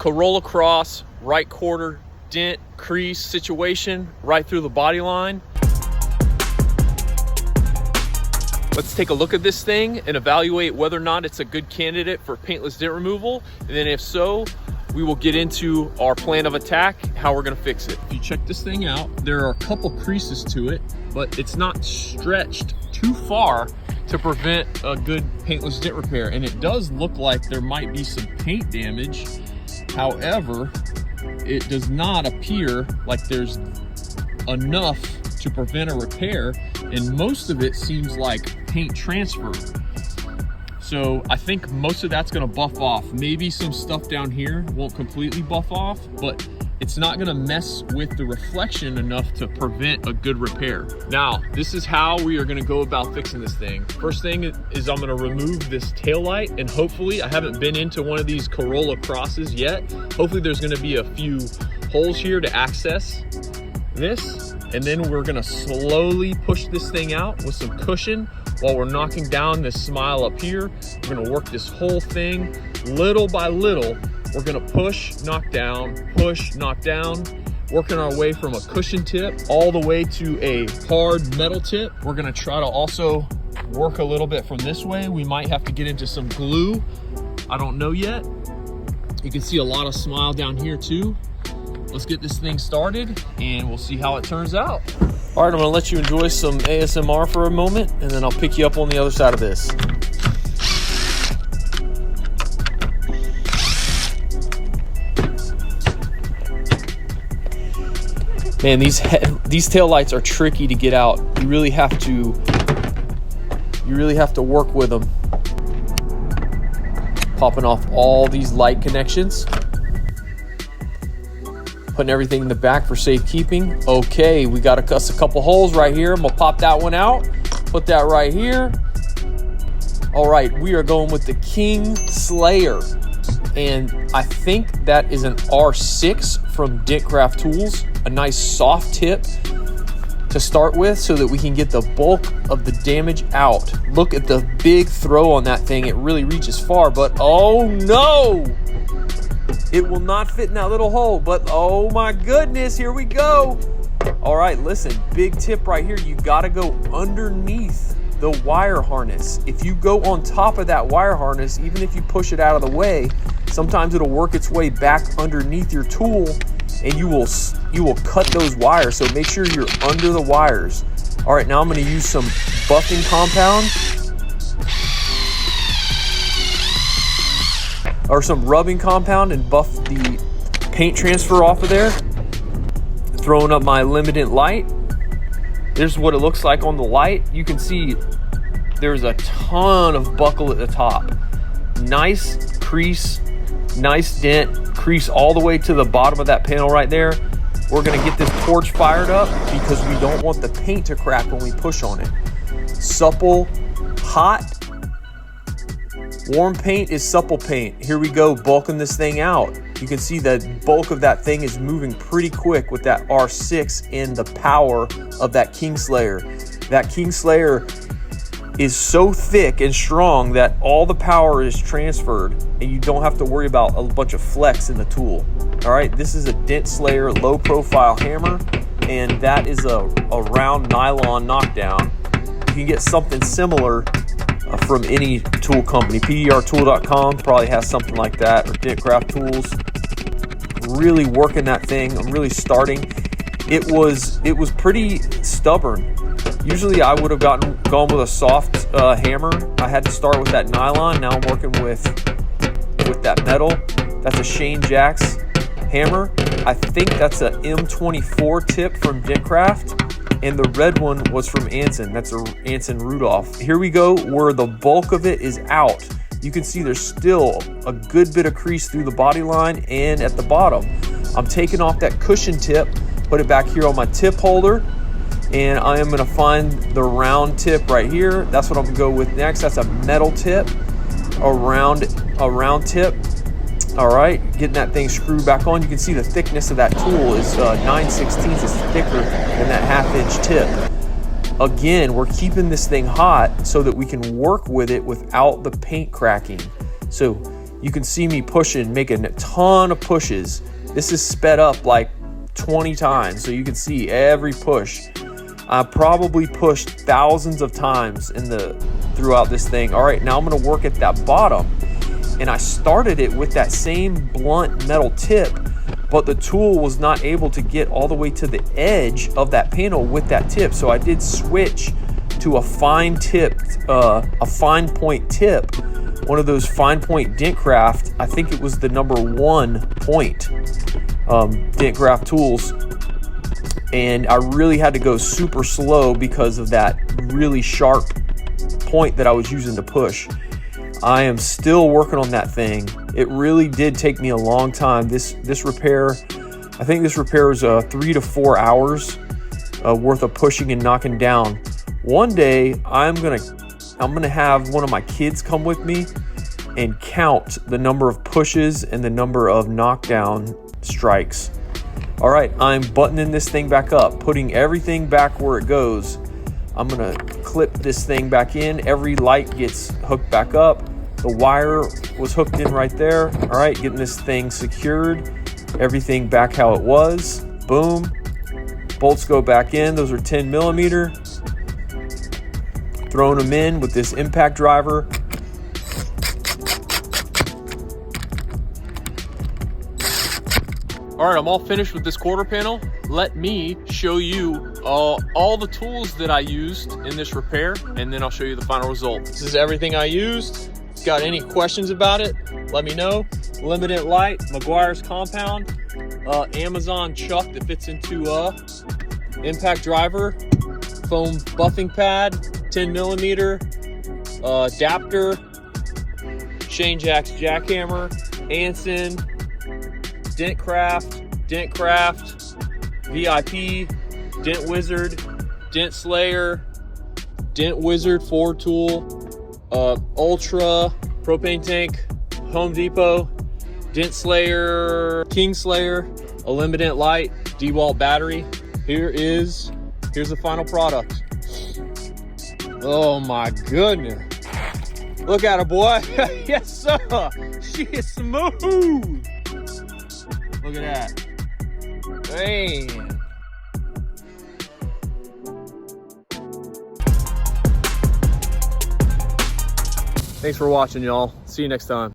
Corolla Cross right quarter dent crease situation right through the body line. Let's take a look at this thing and evaluate whether or not it's a good candidate for paintless dent removal. And then if so, we will get into our plan of attack, how we're gonna fix it. If you check this thing out, there are a couple creases to it, but it's not stretched too far to prevent a good paintless dent repair. And it does look like there might be some paint damage. However, it does not appear like there's enough to prevent a repair, and most of it seems like paint transfer. So I think most of that's gonna buff off. Maybe some stuff down here won't completely buff off, but it's not gonna mess with the reflection enough to prevent a good repair. Now, this is how we are gonna go about fixing this thing. First thing is I'm gonna remove this tail light, and hopefully, I haven't been into one of these Corolla Crosses yet. Hopefully there's gonna be a few holes here to access this, and then we're gonna slowly push this thing out with some cushion while we're knocking down this smile up here. We're gonna work this whole thing little by little. We're gonna push, knock down, working our way from a cushion tip all the way to a hard metal tip. We're gonna try to also work a little bit from this way. We might have to get into some glue. I don't know yet. You can see a lot of smile down here too. Let's get this thing started and we'll see how it turns out. All right, I'm gonna let you enjoy some ASMR for a moment, and then I'll pick you up on the other side of this. Man, these tail lights are tricky to get out. You really have to work with them. Popping off all these light connections. Putting everything in the back for safekeeping. Okay, we got us a couple holes right here. I'm gonna pop that one out. Put that right here. All right, we are going with the King Slayer. And I think that is an R6 from Dentcraft Tools. A nice soft tip to start with so that we can get the bulk of the damage out. Look at the big throw on that thing. It really reaches far, but oh no! It will not fit in that little hole, but oh my goodness, here we go. All right, listen, big tip right here. You gotta go underneath the wire harness. If you go on top of that wire harness, even if you push it out of the way, sometimes it'll work its way back underneath your tool and you will cut those wires. So make sure you're under the wires. All right, now I'm gonna use some buffing compound or some rubbing compound and buff the paint transfer off of there. Throwing up my luminant light. There's what it looks like on the light. You can see there's a ton of buckle at the top. Nice crease, nice dent, crease all the way to the bottom of that panel right there. We're gonna get this torch fired up because we don't want the paint to crack when we push on it. Supple, hot, warm paint is supple paint. Here we go, bulking this thing out. You can see the bulk of that thing is moving pretty quick with that R6 and the power of that King Slayer. That King Slayer is so thick and strong that all the power is transferred and you don't have to worry about a bunch of flex in the tool. All right, this is a Dent Slayer low profile hammer, and that is a round nylon knockdown. You can get something similar from any tool company. PDRtool.com probably has something like that, or Dentcraft Tools. Really working that thing. I'm really starting. It was pretty stubborn. Usually I would have gone with a soft hammer. I had to start with that nylon. Now I'm working with that metal. That's a Shane Jax hammer. I think that's a M24 tip from Dentcraft. And the red one was from Anson. That's a Anson Rudolph. Here we go, where the bulk of it is out. You can see there's still a good bit of crease through the body line and at the bottom. I'm taking off that cushion tip, put it back here on my tip holder, and I am gonna find the round tip right here. That's what I'm gonna go with next. That's a metal tip, a round tip. All right, getting that thing screwed back on. You can see the thickness of that tool is 9/16 is thicker than that 1/2 inch tip. Again, we're keeping this thing hot so that we can work with it without the paint cracking. So You can see me pushing, making a ton of pushes. This is sped up like 20 times, so you can see every push. I probably pushed thousands of times throughout this thing. All right, now I'm gonna work at that bottom. And I started it with that same blunt metal tip, but the tool was not able to get all the way to the edge of that panel with that tip. So I did switch to a fine point tip, one of those fine point Dentcraft. I think it was the number 1 point Dentcraft tools. And I really had to go super slow because of that really sharp point that I was using to push. I am still working on that thing. It really did take me a long time. This repair, I think this repair is 3 to 4 hours worth of pushing and knocking down. One day I'm gonna have one of my kids come with me and count the number of pushes and the number of knockdown strikes. All right, I'm buttoning this thing back up, putting everything back where it goes. I'm gonna clip this thing back in. Every light gets hooked back up. The wire was hooked in right there. All right, getting this thing secured. Everything back how it was. Boom. Bolts go back in. Those are 10 millimeter. Throwing them in with this impact driver. All right, I'm all finished with this quarter panel. Let me show you all the tools that I used in this repair, and then I'll show you the final result. This is everything I used. If you got any questions about it, let me know. Limited light, Meguiar's compound, Amazon chuck that fits into impact driver, foam buffing pad, 10 millimeter, adapter, Shane Jack's jackhammer, Anson, Dentcraft, VIP, Dent Wizard, Dent Slayer, Dent Wizard 4 tool, Ultra, propane tank, Home Depot, Dent Slayer, King Slayer, a limited light, DeWalt battery. Here's the final product. Oh my goodness. Look at her, boy. Yes, sir. She is smooth. Look at that. Man. Thanks for watching, y'all. See you next time.